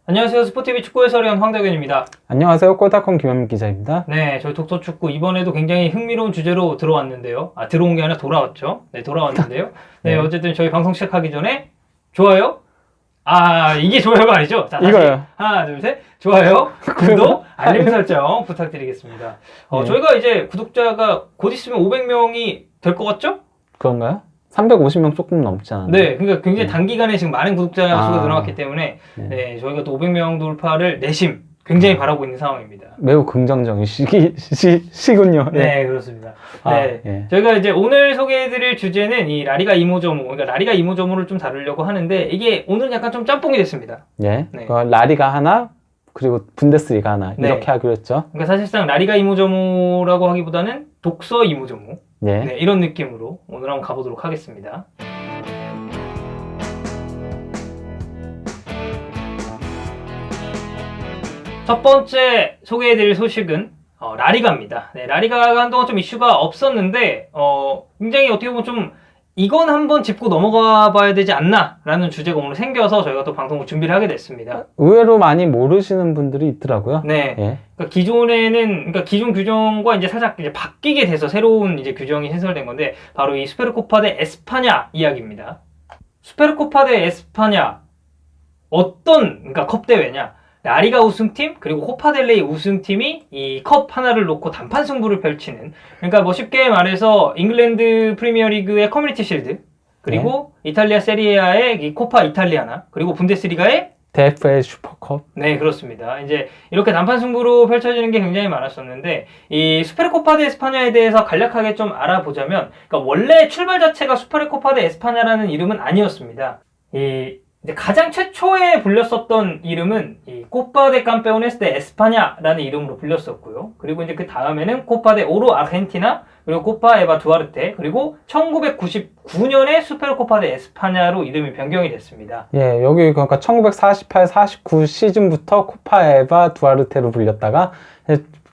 안녕하세요. 스포티비 축구 해설위원 황덕현입니다. 안녕하세요. 골다컴 김현민 기자입니다. 네, 저희 독서축구 이번에도 굉장히 흥미로운 주제로 들어왔는데요. 들어온 게 아니라 돌아왔죠. 네, 돌아왔는데요. 네, 네. 어쨌든 저희 방송 시작하기 전에 좋아요. 이게 좋아요가 아니죠? 자, 다시 이거요. 하나, 둘, 셋. 좋아요, 구독, 알림 설정 부탁드리겠습니다. 네. 저희가 이제 구독자가 곧 있으면 500명이 될 것 같죠? 그런가요? 350명 조금 넘지 않았나요? 네, 그러니까 굉장히 단기간에 지금 많은 구독자 수가 아. 늘어났기 때문에 네. 네, 저희가 또 500명 돌파를 내심 굉장히 바라고 있는 상황입니다. 매우 긍정적인 시군요. 네, 그렇습니다. 네. 예. 저희가 이제 오늘 소개해드릴 주제는 이 라리가 이모저모, 그러니까 라리가 이모저모를 좀 다루려고 하는데 이게 오늘은 약간 좀 짬뽕이 됐습니다. 예. 네. 라리가 하나, 그리고 분데스리가 하나, 네. 이렇게 하기로 했죠. 그러니까 사실상 라리가 이모저모라고 하기보다는 독서 이모저모. 예. 네, 이런 느낌으로 오늘 한번 가보도록 하겠습니다. 첫 번째 소개해드릴 소식은 라리가입니다. 네, 라리가가 한동안 좀 이슈가 없었는데 굉장히 어떻게 보면 좀 이건 한번 짚고 넘어가 봐야 되지 않나 라는 주제가 오늘 생겨서 저희가 또 방송을 준비를 하게 됐습니다. 의외로 많이 모르시는 분들이 있더라고요. 네. 예. 그러니까 그러니까 기존 규정과 이제 살짝 이제 바뀌게 돼서 새로운 이제 규정이 신설된 건데 바로 이 수페르코파 대 에스파냐 이야기입니다. 수페르코파 대 에스파냐 그러니까 컵 대회냐? 라리가 우승팀 그리고 코파델레이 우승팀이 이 컵 하나를 놓고 단판 승부를 펼치는, 그러니까 뭐 쉽게 말해서 잉글랜드 프리미어리그의 커뮤니티 실드, 그리고 이탈리아 세리에A의 이 코파 이탈리아나, 그리고 분데스리가의 DFL 슈퍼컵. 네, 그렇습니다. 이제 이렇게 단판 승부로 펼쳐지는 게 굉장히 많았었는데 이 수페르코파 대 에스파냐에 대해서 간략하게 좀 알아보자면, 그러니까 원래 출발 자체가 수페르코파 대 에스파냐라는 이름은 아니었습니다. 이제 가장 최초에 불렸었던 이름은 이 코파 데 캄페오네스 데 에스파냐라는 이름으로 불렸었고요. 그리고 이제 그 다음에는 코파 데 오로 아르헨티나, 그리고 코파 에바 두아르테, 그리고 1999년에 수페르코파 데 에스파냐로 이름이 변경이 됐습니다. 예, 여기 그러니까 1948, 49 시즌부터 코파 에바 두아르테로 불렸다가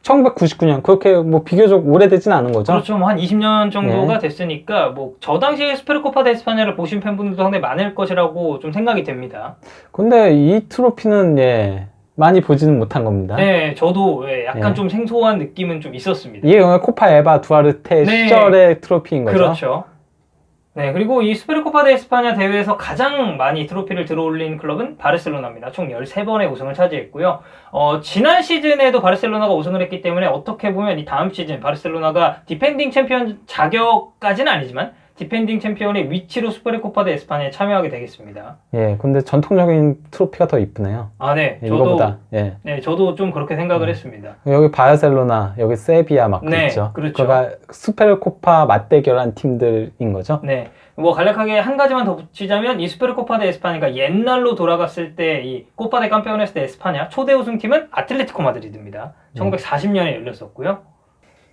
1999년, 그렇게 뭐 비교적 오래되진 않은 거죠? 그렇죠. 뭐 한 20년 정도가 됐으니까 뭐 저 당시에 수페르코파 데 에스파냐를 보신 팬분들도 상당히 많을 것이라고 좀 생각이 됩니다. 근데 이 트로피는 많이 보지는 못한 겁니다. 네, 저도 약간 예. 좀 생소한 느낌은 좀 있었습니다. 이게 코파 에바 두아르테 네. 시절의 트로피인 거죠? 그렇죠. 네, 그리고 이 수페르코파 데 에스파냐 대회에서 가장 많이 트로피를 들어올린 클럽은 바르셀로나입니다. 총 13번의 우승을 차지했고요. 지난 시즌에도 바르셀로나가 우승을 했기 때문에 어떻게 보면 이 다음 시즌 바르셀로나가 디펜딩 챔피언 자격까지는 아니지만 디펜딩 챔피언의 위치로 수페르코파 데 에스파냐에 참여하게 되겠습니다. 예, 근데 전통적인 트로피가 더 이쁘네요. 네, 예, 이거보다. 예. 네, 저도 좀 그렇게 생각을 했습니다. 여기 바르셀로나, 여기 세비야 막 네, 있죠. 그렇죠. 그가 수페르코파 맞대결한 팀들인 거죠? 네, 뭐 간략하게 한 가지만 더 붙이자면 이 수페르코파 데 에스파냐가 옛날로 돌아갔을 때 이 코파 데 캄페오네스 데 에스파냐 초대 우승팀은 아틀레티코 마드리드입니다. 1940년에 열렸었고요.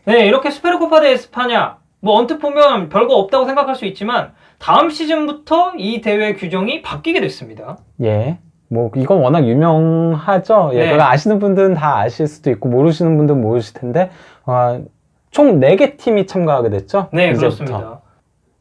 네, 이렇게 수페르코파 데 에스파냐 뭐 언뜻 보면 별거 없다고 생각할 수 있지만 다음 시즌부터 이 대회 규정이 바뀌게 됐습니다. 예. 뭐 이건 워낙 유명하죠. 예, 네. 그거 아시는 분들은 다 아실 수도 있고 모르시는 분들은 모르실 텐데 총 4개 팀이 참가하게 됐죠? 네, 이제부터. 그렇습니다.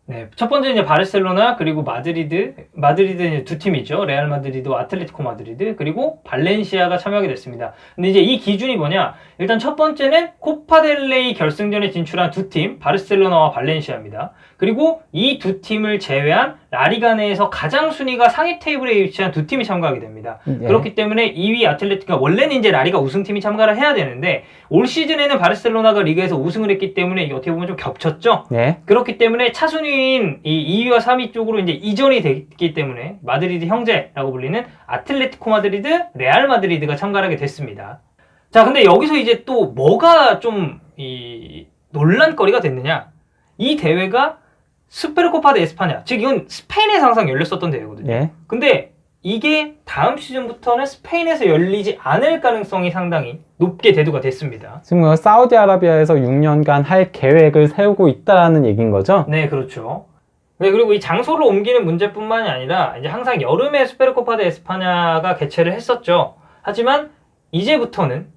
네, 첫 번째 이제 바르셀로나, 그리고 마드리드 두 팀이죠. 레알 마드리드와 아틀레티코 마드리드, 그리고 발렌시아가 참여하게 됐습니다. 근데 이제 이 기준이 뭐냐? 일단 첫 번째는 코파델레이 결승전에 진출한 두 팀, 바르셀로나와 발렌시아입니다. 그리고 이 두 팀을 제외한 라리가 내에서 가장 순위가 상위 테이블에 위치한 두 팀이 참가하게 됩니다. 예. 그렇기 때문에 2위 아틀레티코가 원래는 이제 라리가 우승팀이 참가를 해야 되는데 올 시즌에는 바르셀로나가 리그에서 우승을 했기 때문에 이게 어떻게 보면 좀 겹쳤죠. 예. 그렇기 때문에 차순위인 이 2위와 3위 쪽으로 이제 이전이 됐기 때문에 마드리드 형제라고 불리는 아틀레티코 마드리드, 레알 마드리드가 참가를 하게 됐습니다. 자, 근데 여기서 이제 또 뭐가 좀 논란거리가 됐느냐? 이 대회가 수페르코파 데 에스파냐, 즉 이건 스페인에서 항상 열렸었던 대회거든요. 예. 근데 이게 다음 시즌부터는 스페인에서 열리지 않을 가능성이 상당히 높게 대두가 됐습니다. 지금 사우디아라비아에서 6년간 할 계획을 세우고 있다는 얘기인 거죠? 네, 그렇죠. 네, 그리고 이 장소를 옮기는 문제뿐만이 아니라 이제 항상 여름에 수페르코파 데 에스파냐가 개최를 했었죠. 하지만 이제부터는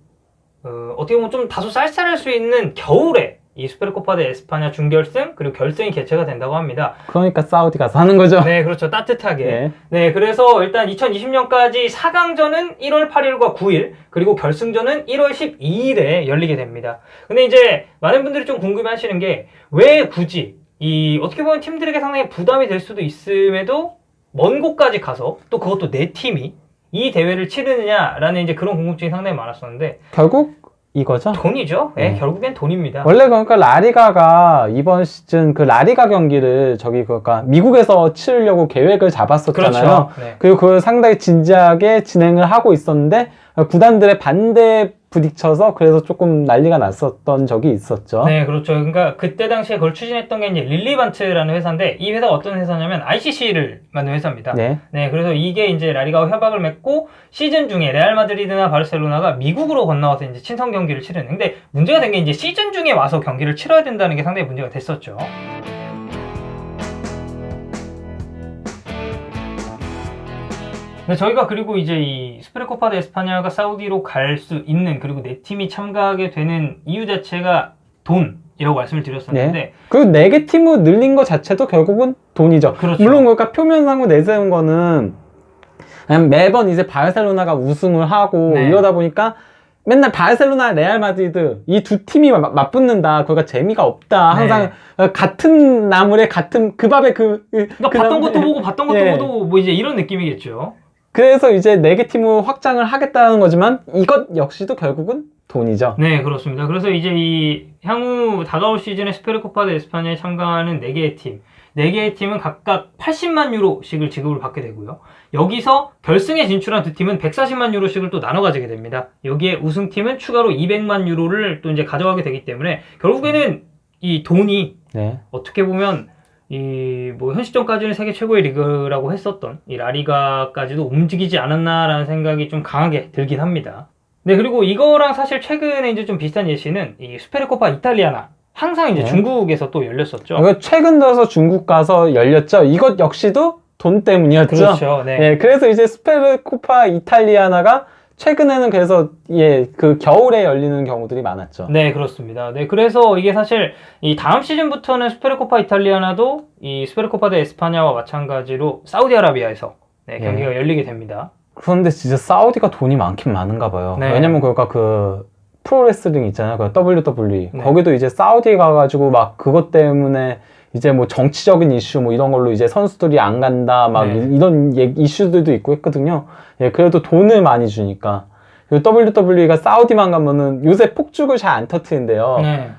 어떻게 보면 좀 다소 쌀쌀할 수 있는 겨울에 이 스페르코파 데 에스파냐 준결승 그리고 결승이 개최가 된다고 합니다. 그러니까 사우디 가서 하는 거죠. 네, 그렇죠. 따뜻하게. 네. 네, 그래서 일단 2020년까지 4강전은 1월 8일과 9일, 그리고 결승전은 1월 12일에 열리게 됩니다. 근데 이제 많은 분들이 좀 궁금해 하시는 게 왜 굳이 어떻게 보면 팀들에게 상당히 부담이 될 수도 있음에도 먼 곳까지 가서 또 그것도 네 팀이 이 대회를 치르느냐라는 이제 그런 궁금증이 상당히 많았었는데 결국 이거죠. 돈이죠. 네, 결국엔 돈입니다. 원래 그러니까 라리가가 이번 시즌 그 라리가 경기를 그러니까 미국에서 치르려고 계획을 잡았었잖아요. 그렇죠. 네. 그리고 그걸 상당히 진지하게 진행을 하고 있었는데 구단들의 반대에 부딪혀서 그래서 조금 난리가 났었던 적이 있었죠. 네, 그렇죠. 그러니까 그때 당시에 그걸 추진했던 게 이제 릴리반트라는 회사인데 이 회사가 어떤 회사냐면 ICC를 만든 회사입니다. 네. 네, 그래서 이게 이제 라리가와 협약을 맺고 시즌 중에 레알 마드리드나 바르셀로나가 미국으로 건너와서 이제 친선 경기를 치르는. 근데 문제가 된 게 이제 시즌 중에 와서 경기를 치러야 된다는 게 상당히 문제가 됐었죠. 네, 저희가 그리고 이제 이 스페르코파 데 에스파냐가 사우디로 갈 수 있는 그리고 네 팀이 참가하게 되는 이유 자체가 돈이라고 말씀을 드렸었는데 네. 그리고 4개 팀으로 늘린 것 자체도 결국은 돈이죠. 그렇죠. 물론 그러니까 표면상으로 내세운 거는 그냥 매번 이제 바르셀로나가 우승을 하고 네. 이러다 보니까 맨날 바르셀로나, 레알 마드리드 이 두 팀이 맞붙는다. 그러니까 재미가 없다. 항상 같은 나물에 같은 그 밥에 그러니까 봤던 것도 보고 봤던 것도 예. 보고 뭐 이제 이런 느낌이겠죠. 그래서 이제 4개 팀으로 확장을 하겠다는 거지만 이것 역시도 결국은 돈이죠. 네, 그렇습니다. 그래서 이제 이 향후 다가올 시즌에 스페르코파 데 에스파냐에 참가하는 4개의 팀, 4개의 팀은 각각 80만 유로씩을 지급을 받게 되고요. 여기서 결승에 진출한 두 팀은 140만 유로씩을 또 나눠 가지게 됩니다. 여기에 우승팀은 추가로 200만 유로를 또 이제 가져가게 되기 때문에 결국에는 이 돈이 네. 어떻게 보면 뭐 현 시점까지는 세계 최고의 리그라고 했었던 이 라리가까지도 움직이지 않았나라는 생각이 좀 강하게 들긴 합니다. 네, 그리고 이거랑 사실 최근에 이제 좀 비슷한 예시는 이 스페르코파 이탈리아나. 항상 이제 네. 중국에서 또 열렸었죠. 이거 최근 들어서 중국 가서 열렸죠. 이것 역시도 돈 때문이었죠. 그렇죠. 네. 예, 그래서 이제 스페르코파 이탈리아나가 최근에는 그래서 그 겨울에 열리는 경우들이 많았죠. 네, 그렇습니다. 네, 그래서 이게 사실 이 다음 시즌부터는 스페르코파 이탈리아나도 이 스페르코파 데 에스파냐와 마찬가지로 사우디아라비아에서 경기가 열리게 됩니다. 그런데 진짜 사우디가 돈이 많긴 많은가 봐요. 네. 왜냐면 그러니까 그 프로레슬링 있잖아요. 그 WWE. 네. 거기도 이제 사우디 가가지고 막 그것 때문에 이제 뭐 정치적인 이슈 뭐 이런 걸로 이제 선수들이 안 간다 막 네. 이런 이슈들도 있고 했거든요. 예, 그래도 돈을 많이 주니까. 그리고 WWE가 사우디만 가면은 요새 폭죽을 잘 안 터트린대요. 네.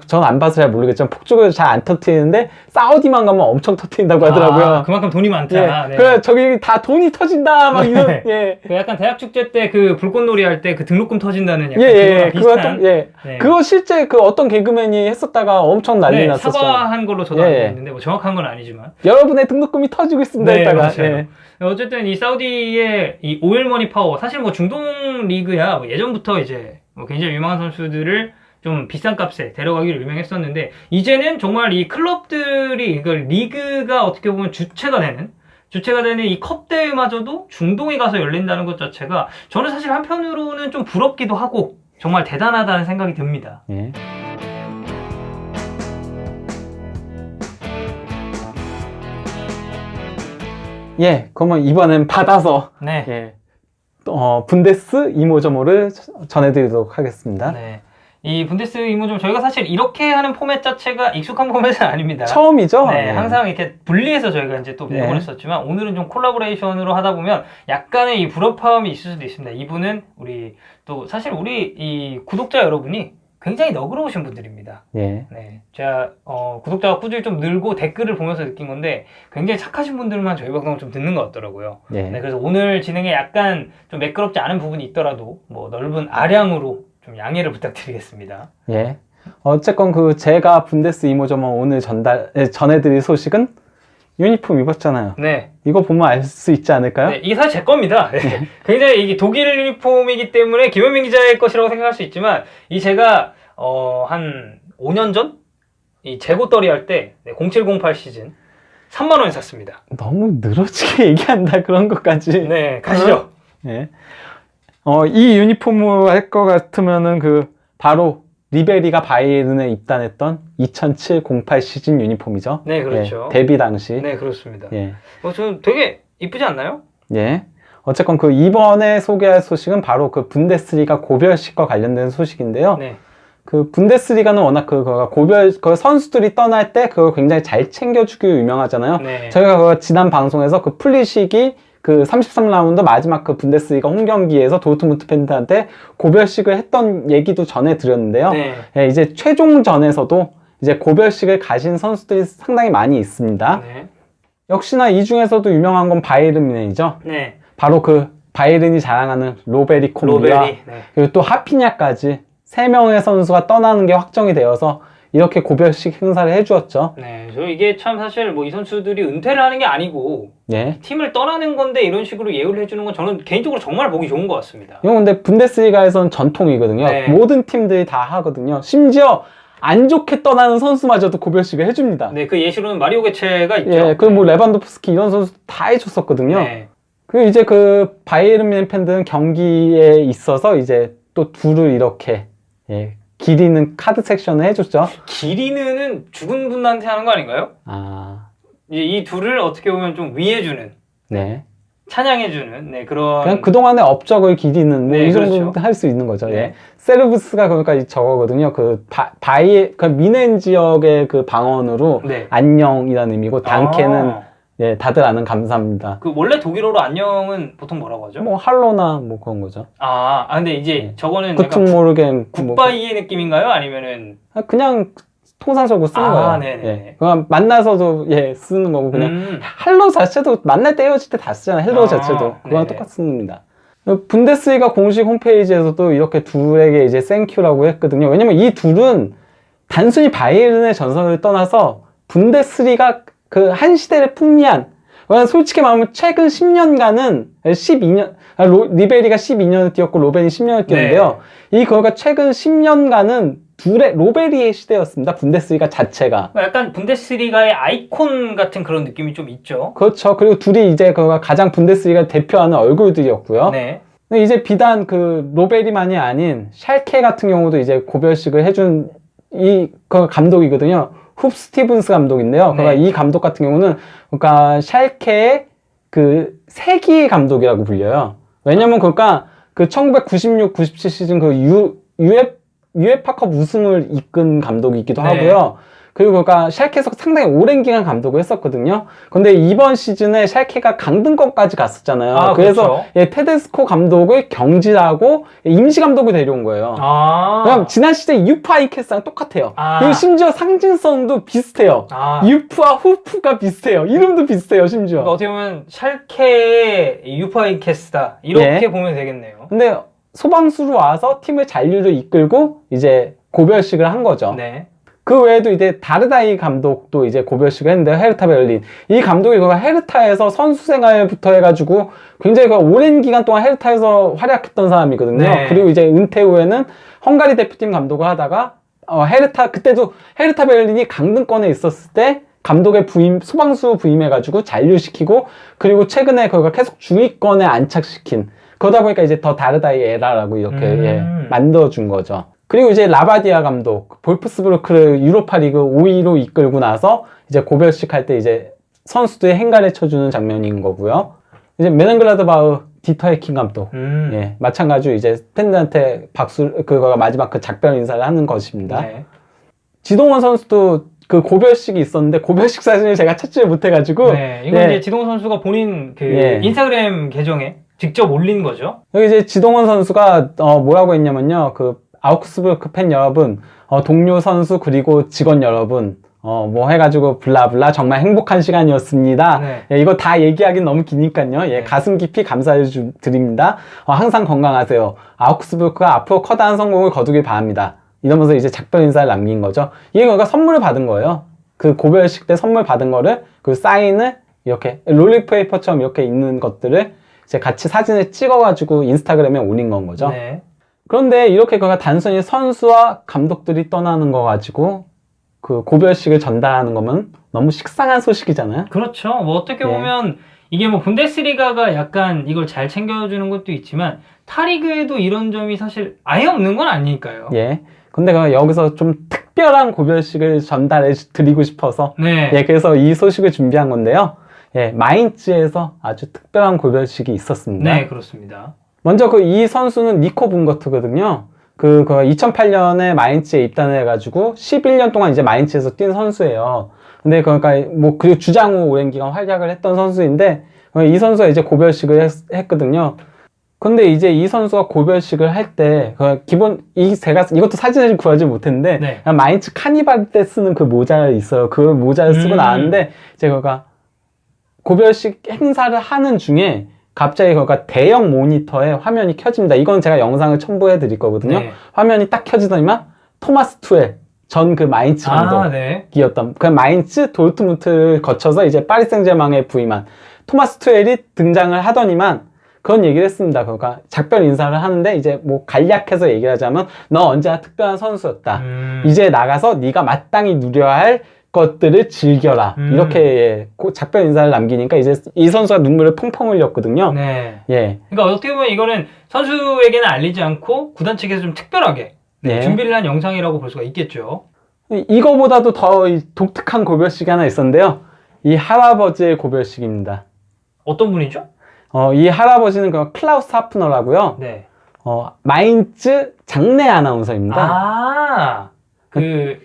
전 안 봐서 잘 모르겠지만 폭죽을 잘 안 터트리는데 사우디만 가면 엄청 터트린다고 하더라고요. 아, 그만큼 돈이 많다. 예, 네. 그래 저기 다 돈이 터진다 막 이런. 네. 예. 그 약간 대학 축제 때 그 불꽃놀이 할 때 그 등록금 터진다는 약간 예, 그거랑 비슷한. 그거 네. 그거 실제 그 어떤 개그맨이 했었다가 엄청 난리 네, 났었죠. 사과한 걸로 저도 예. 알고 있는데 뭐 정확한 건 아니지만. 여러분의 등록금이 터지고 있습니다. 네, 했다가. 맞아요. 예. 어쨌든 이 사우디의 이 오일머니 파워, 사실 뭐 중동 리그야 뭐 예전부터 이제 뭐 굉장히 유명한 선수들을 좀 비싼 값에 데려가기로 유명했었는데 이제는 정말 이 클럽들이 그러니까 리그가 어떻게 보면 주체가 되는 이 컵 대회마저도 중동에 가서 열린다는 것 자체가 저는 사실 한편으로는 좀 부럽기도 하고 정말 대단하다는 생각이 듭니다. 예. 예, 그러면 이번엔 받아서 네. 예, 분데스 이모저모를 전해드리도록 하겠습니다. 네. 이 분데스 이모좀 저희가 사실 이렇게 하는 포맷 자체가 익숙한 포맷은 아닙니다. 처음이죠? 네, 예. 항상 이렇게 분리해서 저희가 이제 또 네. 내보냈었지만 오늘은 좀 콜라보레이션으로 하다 보면 약간의 이 불협화음이 있을 수도 있습니다. 이분은 사실 우리 이 구독자 여러분이 굉장히 너그러우신 분들입니다. 예. 네, 제가 구독자가 꾸준히 좀 늘고 댓글을 보면서 느낀 건데 굉장히 착하신 분들만 저희 방송을 좀 듣는 것 같더라고요. 예. 네, 그래서 오늘 진행에 약간 좀 매끄럽지 않은 부분이 있더라도 뭐 넓은 아량으로 좀 양해를 부탁드리겠습니다. 예. 어쨌건 제가 분데스 이모저모 오늘 전해드릴 소식은 유니폼 입었잖아요. 네. 이거 보면 알 수 있지 않을까요? 네, 이게 사실 제 겁니다. 네. 굉장히 이게 독일 유니폼이기 때문에 김현민 기자의 것이라고 생각할 수 있지만 제가 한 5년 전 이 재고떨이 할 때 0708 시즌 3만 원에 샀습니다. 너무 늘어지게 얘기한다 그런 것까지. 네, 가시죠. 예. 이 유니폼을 할 것 같으면은 바로 리베리가 바이에른에 입단했던 2007-08 시즌 유니폼이죠. 네, 그렇죠. 예, 데뷔 당시. 네, 그렇습니다. 예. 저는 되게 이쁘지 않나요? 예. 어쨌건 그 이번에 소개할 소식은 바로 그 분데스리가 고별식과 관련된 소식인데요. 네. 그 분데스리가는 워낙 그 선수들이 떠날 때 그걸 굉장히 잘 챙겨주기로 유명하잖아요. 네. 저희가 그 지난 방송에서 그 플리식이 그 33라운드 마지막 그 분데스리가 홈 경기에서 도르트문트 팬들한테 고별식을 했던 얘기도 전해드렸는데요. 네. 예, 이제 최종전에서도 이제 고별식을 가신 선수들이 상당히 많이 있습니다. 네. 역시나 이 중에서도 유명한 건 바이에른 뮌헨이죠. 네. 바로 그 바이에른이 자랑하는 로베리 콤비와 로베리. 네. 그리고 또 하피냐까지 3명의 선수가 떠나는 게 확정이 되어서 이렇게 고별식 행사를 해주었죠. 네. 저 이게 참 사실 뭐 이 선수들이 은퇴를 하는 게 아니고 예. 팀을 떠나는 건데 이런 식으로 예우를 해주는 건 저는 개인적으로 정말 보기 좋은 것 같습니다. 이건 근데 분데스리가에서는 전통이거든요. 네. 모든 팀들이 다 하거든요. 심지어 안 좋게 떠나는 선수마저도 고별식을 해줍니다. 네. 그 예시로는 마리오 게체가 있죠. 예, 그리고 뭐 레반도프스키 이런 선수 다 해줬었거든요. 네. 그리고 이제 그 바이에른 뮌헨 팬들은 경기에 있어서 이제 또 둘을 이렇게 예, 기리는 카드 섹션을 해줬죠. 기리는 죽은 분한테 하는 거 아닌가요? 아, 이제 이 둘을 어떻게 보면 좀 위해주는, 네. 찬양해주는, 네, 그런. 그냥 그동안의 업적을 기리는 뭐 네, 이 정도 그렇죠. 할 수 있는 거죠. 네. 예. 세르브스가 그러니까 저거거든요. 그 그 미넨 지역의 그 방언으로 네. 안녕이라는 의미고 단케는 아, 예, 다들 아는 감사합니다. 그 원래 독일어로 안녕은 보통 뭐라고 하죠? 뭐 할로나 뭐 그런 거죠. 근데 이제 네. 저거는 구튼 약간 모르겐 뭐 굿바이의 느낌인가요? 아니면은 그냥 통상적으로 쓰는 거예요. 네네. 예. 그냥 만나서도 예 쓰는 거고 그냥 헬로 자체도 만날 때 헤어질 때 다 쓰잖아요. 헬로 자체도 그거랑 네네. 똑같습니다. 분데스리가 공식 홈페이지에서도 이렇게 둘에게 이제 땡큐라고 했거든요. 왜냐면 이 둘은 단순히 바이에른의 전설을 떠나서 분데스리가 그 한 시대를 풍미한, 솔직히 말하면 최근 10년간은 12년 리베리가 12년을 뛰었고 로벤이 10년을 뛰었는데요. 이 거가 최근 10년간은 둘의 로베리의 시대였습니다. 분데스리가 자체가. 약간 분데스리가의 아이콘 같은 그런 느낌이 좀 있죠. 그렇죠. 그리고 둘이 이제 그가 가장 분데스리가를 대표하는 얼굴들이었고요. 네. 근데 이제 비단 그 로베리만이 아닌 샬케 같은 경우도 이제 고별식을 해준 그 감독이거든요. 훅 스티븐스 감독인데요. 네. 그러니까 이 감독 같은 경우는 그러니까 샬케의 그 세기 감독이라고 불려요. 왜냐면 그러니까 그 1996, 97 시즌 그 UEFA컵 우승을 이끈 감독이기도 네. 하고요. 그리고 그러니까 샬케에서 상당히 오랜 기간 감독을 했었거든요. 근데 이번 시즌에 샬케가 강등권까지 갔었잖아요. 그래서 그렇죠. 예, 테데스코 감독을 경질하고 임시 감독을 데려온 거예요. 그럼 지난 시즌 유파 이케스랑 똑같아요. 그리고 심지어 상징성도 비슷해요. 유프와 후프가 비슷해요. 이름도 비슷해요, 심지어. 그러니까 어떻게 보면 샬케의 유파이케스다 이렇게 예. 보면 되겠네요. 근데 소방수로 와서 팀을 잔류를 이끌고 이제 고별식을 한 거죠. 네. 그 외에도 이제 다르다이 감독도 이제 고별식을 했는데요. 헤르타 베를린. 이 감독이 그 헤르타에서 선수 생활부터 해가지고 굉장히 그 오랜 기간 동안 헤르타에서 활약했던 사람이거든요. 네. 그리고 이제 은퇴 후에는 헝가리 대표팀 감독을 하다가 그때도 헤르타 베를린이 강등권에 있었을 때 감독의 소방수 부임해가지고 잔류시키고 그리고 최근에 그가 계속 중위권에 안착시킨 그러다 보니까 이제 더 다르다이 에라라고 이렇게 예, 만들어준 거죠. 그리고 이제 라바디아 감독, 볼프스부르크를 유로파 리그 5위로 이끌고 나서 이제 고별식 할 때 이제 선수들이 행가를 쳐주는 장면인 거고요. 이제 메넨글라드바흐 디터 해킹 감독. 예, 마찬가지로 이제 팬들한테 그거가 마지막 그 작별 인사를 하는 것입니다. 네. 지동원 선수도 그 고별식이 있었는데 고별식 사진을 제가 찾지를 못해가지고. 네, 이건 예. 이제 지동원 선수가 본인 그 예. 인스타그램 계정에 직접 올린 거죠. 여기 이제 지동원 선수가 뭐라고 했냐면요. 그 아우크스부르크 팬 여러분, 동료 선수 그리고 직원 여러분, 뭐 해가지고 블라블라 정말 행복한 시간이었습니다. 네. 예, 이거 다 얘기하긴 너무 기니까요. 예, 네. 가슴 깊이 감사드립니다. 항상 건강하세요. 아우크스부르크가 앞으로 커다란 성공을 거두길 바랍니다. 이러면서 이제 작별 인사를 남긴 거죠. 이게 그러니까 선물을 받은 거예요. 그 고별식 때 선물 받은 거를 그 사인을 이렇게 롤링페이퍼처럼 이렇게 있는 것들을 이제 같이 사진을 찍어가지고 인스타그램에 올린 건 거죠. 네. 그런데 이렇게 그가 단순히 선수와 감독들이 떠나는 거 가지고 그 고별식을 전달하는 거면 너무 식상한 소식이잖아요. 그렇죠. 뭐 어떻게 예. 보면 이게 뭐 분데스리가가 약간 이걸 잘 챙겨주는 것도 있지만 타리그에도 이런 점이 사실 아예 없는 건 아니니까요. 예. 근데 여기서 좀 특별한 고별식을 전달해 드리고 싶어서 네. 예, 그래서 이 소식을 준비한 건데요. 예, 마인츠에서 아주 특별한 고별식이 있었습니다. 네, 그렇습니다. 먼저 이 선수는 니코 분거트거든요. 2008년에 마인츠에 입단을 해가지고 11년 동안 이제 마인츠에서 뛴 선수예요. 근데 그러니까 그리고 주장으로 오랜 기간 활약을 했던 선수인데 이 선수가 이제 고별식을 했거든요. 근데 이제 이 선수가 고별식을 할 때 제가 이것도 사진을 구하지 못했는데 네. 그냥 마인츠 카니발 때 쓰는 그 모자가 있어요. 그 모자를 쓰고 나왔는데 제가 고별식 행사를 하는 중에 갑자기 대형 모니터에 화면이 켜집니다. 이건 제가 영상을 첨부해 드릴 거거든요. 네. 화면이 딱 켜지더니만 토마스 투엘 전 마인츠 감독이었던 네. 그 마인츠 도르트문트를 거쳐서 이제 파리 생제르맹에 부임한 토마스 투엘이 등장을 하더니만 그런 얘기를 했습니다. 그러니까 작별 인사를 하는데 이제 간략해서 얘기를 하자면 너 언제나 특별한 선수였다. 이제 나가서 네가 마땅히 누려야 할 것들을 즐겨라. 이렇게 작별 인사를 남기니까 이제 이 선수가 눈물을 펑펑 흘렸거든요. 네. 예. 그러니까 어떻게 보면 이거는 선수에게는 알리지 않고 구단 측에서 좀 특별하게 네. 준비를 한 영상이라고 볼 수가 있겠죠. 이거보다도 더 독특한 고별식이 하나 있었는데요. 이 할아버지의 고별식입니다. 어떤 분이죠? 이 할아버지는 클라우스 하프너라고요. 네. 마인츠 장내 아나운서입니다.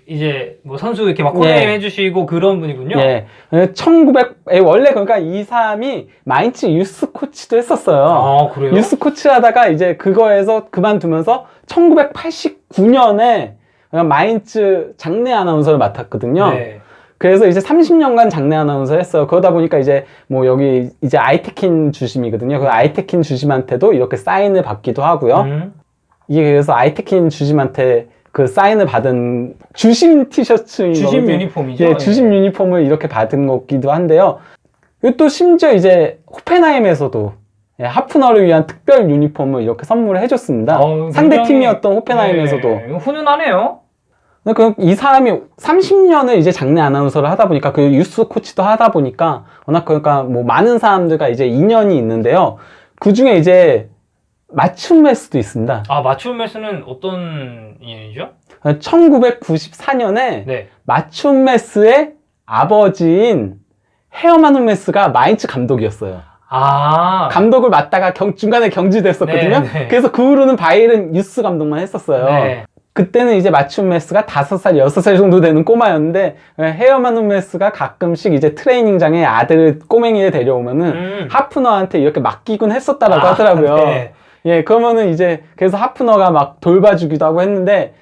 이제 선수 이렇게 막 코너임 해주시고 그런 분이군요. 예. 원래 그러니까 이 사람이 마인츠 유스 코치도 했었어요. 아, 그래요? 유스 코치 하다가 이제 그거에서 그만두면서 1989년에 마인츠 장내 아나운서를 맡았거든요. 네. 그래서 이제 30년간 장내 아나운서를 했어요. 그러다 보니까 이제 여기 이제 아이테킨 주심이거든요. 그 아이테킨 주심한테도 이렇게 사인을 받기도 하고요. 이게 그래서 아이테킨 주심한테 그 사인을 받은 주심 티셔츠인 주심 유니폼이죠. 예, 주심 유니폼을 이렇게 받은 거기도 한데요. 그리고 또 심지어 이제 호펜하임에서도 하프너를 위한 특별 유니폼을 이렇게 선물을 해줬습니다. 상대 팀이었던 호펜하임에서도. 네, 훈훈하네요. 이 사람이 30년을 이제 장내 아나운서를 하다 보니까 그 유스 코치도 하다 보니까 워낙 그러니까 많은 사람들과 이제 인연이 있는데요. 그 중에 이제 맞춤 매스도 있습니다. 맞춤 매스는 어떤 인연이죠? 1994년에 네. 맞춤 매스의 아버지인 헤어만 홈메스가 마인츠 감독이었어요. 감독을 맡다가 중간에 경질됐었거든요. 네. 그래서 그 후로는 바이에른 유스 감독만 했었어요. 네. 그때는 이제 맞춤 메스가 5살, 6살 정도 되는 꼬마였는데 헤어만 홈메스가 가끔씩 이제 트레이닝장에 꼬맹이를 데려오면은 하프너한테 이렇게 맡기곤 했었다라고 하더라고요. 네. 예, 그러면은 이제 그래서 하프너가 막 돌봐주기도 하고 했는데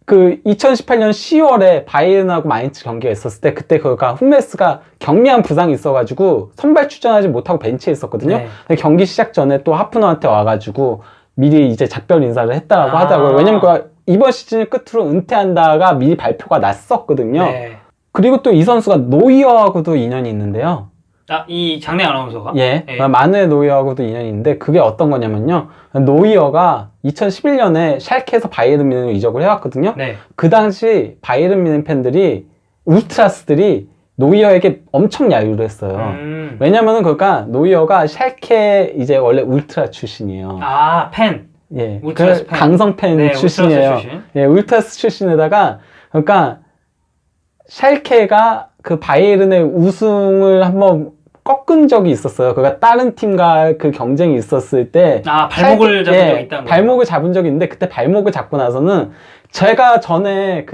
2018년 10월에 바이에른하고 마인츠 경기가 있었을 때 그때 홈메스가 경미한 부상이 있어가지고 선발 출전하지 못하고 벤치에 있었거든요. 네. 근데 경기 시작 전에 또 하프너한테 와가지고 미리 이제 작별 인사를 했다라고 하더라고요. 왜냐면 이번 시즌을 끝으로 은퇴한다가 미리 발표가 났었거든요. 네. 그리고 또 이 선수가 노이어하고도 인연이 있는데요. 이 장내 아나운서가? 예. 마누엘 노이어하고도 인연이 있는데 그게 어떤 거냐면요. 노이어가 2011년에 샬케에서 바이에른 뮌헨으로 이적을 해왔거든요. 네. 그 당시 바이에른 뮌헨 팬들이 울트라스들이 노이어에게 엄청 야유를 했어요. 왜냐면은 노이어가 샬케 이제 원래 울트라 출신이에요. 팬. 예. 울트라스 팬. 강성 팬 네, 출신이에요. 울트라스 출신. 예, 울트라스 출신에다가 샬케가 바이에른의 우승을 한번 꺾은 적이 있었어요. 다른 팀과 경쟁이 있었을 때 발목을 잡은 적이 있다는 거예요? 발목을 잡은 적이 있는데 그때 발목을 잡고 나서는 제가 전에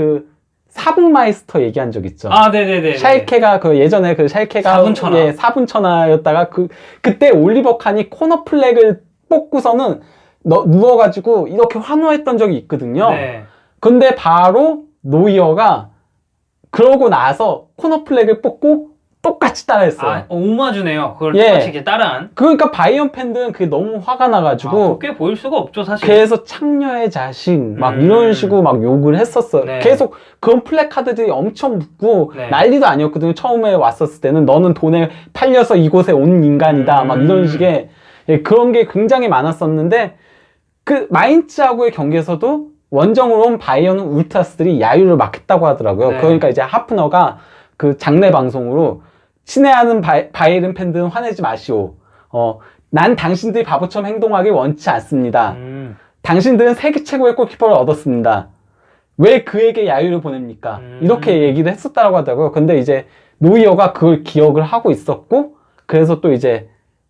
사분마이스터 얘기한 적 있죠. 네네네. 샬케가 예전에 샬케가 4분 천하. 예, 4분 천하였다가 그때 올리버 칸이 코너 플렉을 뽑고서는 누워가지고 이렇게 환호했던 적이 있거든요. 네. 근데 바로 노이어가 그러고 나서 코너 플렉을 뽑고 똑같이 따라했어요. 오마주네요. 그걸 예. 똑같이 이렇게 따라한. 그러니까 바이언 팬들은 그게 너무 화가 나가지고 그렇게 보일 수가 없죠, 사실. 그래서 창녀의 자신 막 이런 식으로 막 욕을 했었어요. 네. 계속 그런 플래카드들이 엄청 붙고 네. 난리도 아니었거든요. 처음에 왔었을 때는 너는 돈에 팔려서 이곳에 온 인간이다 막 이런 식의 그런 게 굉장히 많았었는데 마인츠하고의 경기에서도 원정으로 온 바이에른 울트라스들이 야유를 막 했다고 하더라고요. 네. 그러니까 이제 하프너가 장내 방송으로 친애하는 바이에른 팬들은 화내지 마시오. 난 당신들이 바보처럼 행동하길 원치 않습니다. 당신들은 세계 최고의 골키퍼를 얻었습니다. 왜 그에게 야유를 보냅니까? 이렇게 얘기를 했었다고 하더라고요. 근데 이제 노이어가 그걸 기억을 하고 있었고, 그래서 또 이제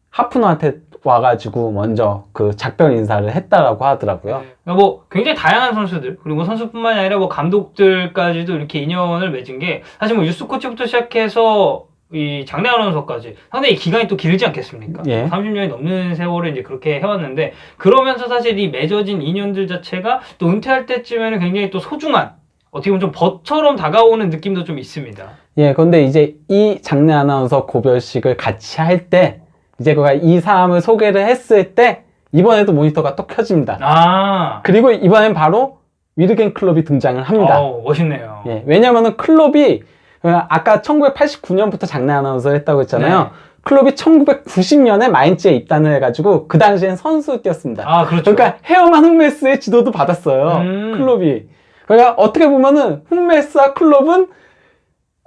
하프너한테 와가지고 먼저 그 작별 인사를 했다라고 하더라고요. 그러니까 뭐 굉장히 다양한 선수들, 그리고 뭐 선수뿐만이 아니라 뭐 감독들까지도 이렇게 인연을 맺은 게, 사실 뭐 유스 코치부터 시작해서 이 장내 아나운서까지 상당히 기간이 또 길지 않겠습니까? 예. 30년이 넘는 세월을 이제 그렇게 해왔는데, 그러면서 사실 이 맺어진 인연들 자체가 또 은퇴할 때쯤에는 굉장히 또 소중한, 어떻게 보면 좀 벗처럼 다가오는 느낌도 좀 있습니다. 예, 근데 이제 이 장내 아나운서 고별식을 같이 할 때, 이제 그가 이 사람을 소개를 했을 때, 이번에도 모니터가 또 켜집니다. 아, 그리고 이번엔 바로 위르겐 클롭이 등장을 합니다. 멋있네요. 예, 왜냐면은 클롭이 아까 1989년부터 장내 아나운서를 했다고 했잖아요. 네. 클롭이 1990년에 마인츠에 입단을 해가지고 그 당시엔 선수로 뛰었습니다. 아, 그렇죠. 그러니까 헤어만 훔메스의 지도도 받았어요. 클롭이. 그러니까 어떻게 보면은 훔메스와 클롭은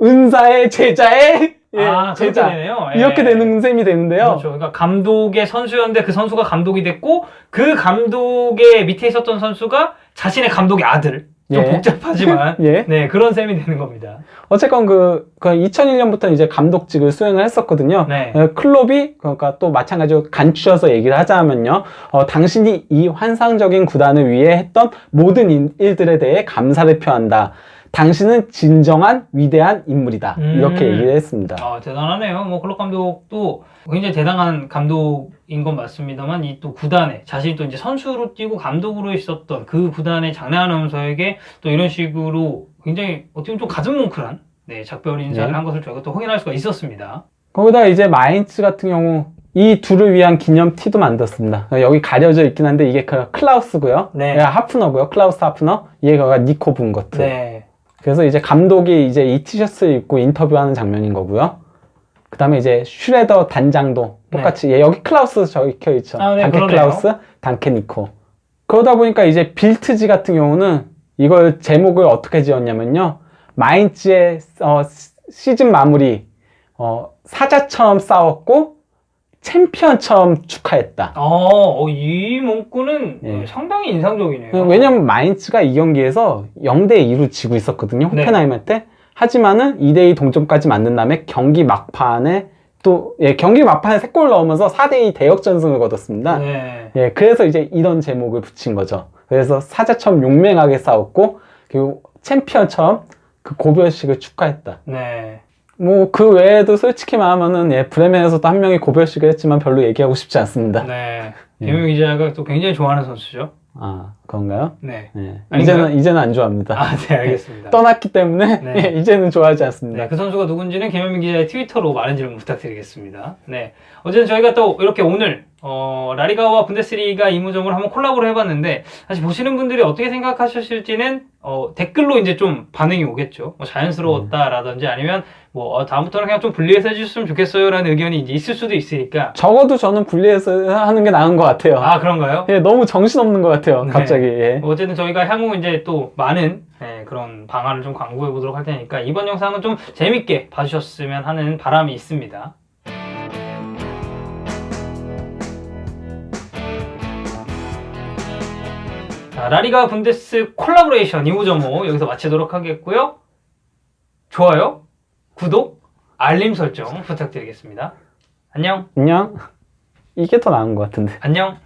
은사의 제자의 제자. 그렇게 되네요. 예. 이렇게 되는 셈이 되는데요. 그렇죠. 그러니까 감독의 선수였는데 그 선수가 감독이 됐고, 그 감독의 밑에 있었던 선수가 자신의 감독의 아들. 좀 예. 복잡하지만 예. 네, 그런 셈이 되는 겁니다. 어쨌건 그 2001년부터 이제 감독직을 수행을 했었거든요. 네. 클롭이 그러니까 또 마찬가지로 간추려서 얘기를 하자면요. 당신이 이 환상적인 구단을 위해 했던 모든 일들에 대해 감사를 표한다. 당신은 진정한 위대한 인물이다. 이렇게 얘기를 했습니다. 대단하네요. 뭐 클롭 감독도 굉장히 대단한 감독인 건 맞습니다만, 이 또 구단에 자신이 또 이제 선수로 뛰고 감독으로 있었던 그 구단의 장내 아나운서에게 또 이런 식으로 굉장히 어떻게 보면 좀 가슴 뭉클한 작별 인사를 네. 한 것을 저희가 또 확인할 수가 있었습니다. 거기다 이제 마인츠 같은 경우 이 둘을 위한 기념 티도 만들었습니다. 여기 가려져 있긴 한데 이게 클라우스고요. 네. 하프너고요. 클라우스 하프너. 얘가 니코 분거트. 네. 그래서 이제 감독이 이제 이 티셔츠를 입고 인터뷰하는 장면인 거고요. 그 다음에 이제 슈레더 단장도 똑같이 여기 클라우스 적혀 있죠. 네, 단케 그러네요. 클라우스, 단케 니코. 그러다 보니까 이제 빌트지 같은 경우는 이걸 제목을 어떻게 지었냐면요. 마인츠의 시즌 마무리 사자처럼 싸웠고 챔피언처럼 축하했다. 이 문구는 예. 상당히 인상적이네요. 왜냐면 마인츠가 이 경기에서 0대2로 지고 있었거든요. 네. 호펜하임한테. 하지만은 2대2 동점까지 만든 다음에 경기 막판에 경기 막판에 3골 넣으면서 4대2 대역전승을 거뒀습니다. 네. 예, 그래서 이제 이런 제목을 붙인 거죠. 그래서 사자처럼 용맹하게 싸웠고, 그리고 챔피언처럼 그 고별식을 축하했다. 네. 뭐, 그 외에도 솔직히 말하면은, 브레멘에서도 한 명이 고별식을 했지만 별로 얘기하고 싶지 않습니다. 네. 김효민 기자가 또 굉장히 좋아하는 선수죠. 아, 그런가요? 네. 네. 아닌가요? 이제는 안 좋아합니다. 네, 알겠습니다. 떠났기 때문에, 네. 이제는 좋아하지 않습니다. 네, 그 선수가 누군지는 김현민 기자의 트위터로 많은 질문 부탁드리겠습니다. 네. 어쨌든 저희가 또 이렇게 오늘, 라리가와 분데스리가 이무점을 한번 콜라보를 해봤는데, 사실 보시는 분들이 어떻게 생각하셨을지는, 댓글로 이제 좀 반응이 오겠죠. 뭐 자연스러웠다라든지 아니면, 다음부터는 그냥 좀 분리해서 해주셨으면 좋겠어요 라는 의견이 이제 있을 수도 있으니까. 적어도 저는 분리해서 하는 게 나은 것 같아요. 그런가요? 예, 너무 정신없는 것 같아요. 네. 갑자기. 예. 어쨌든 저희가 향후 이제 또 많은 그런 방안을 좀 강구해 보도록 할 테니까 이번 영상은 좀 재밌게 봐주셨으면 하는 바람이 있습니다. 자, 라리가 분데스 콜라보레이션 2.5 여기서 마치도록 하겠고요. 좋아요, 구독, 알림 설정 부탁드리겠습니다. 안녕. 안녕. 이게 더 나은 것 같은데. 안녕.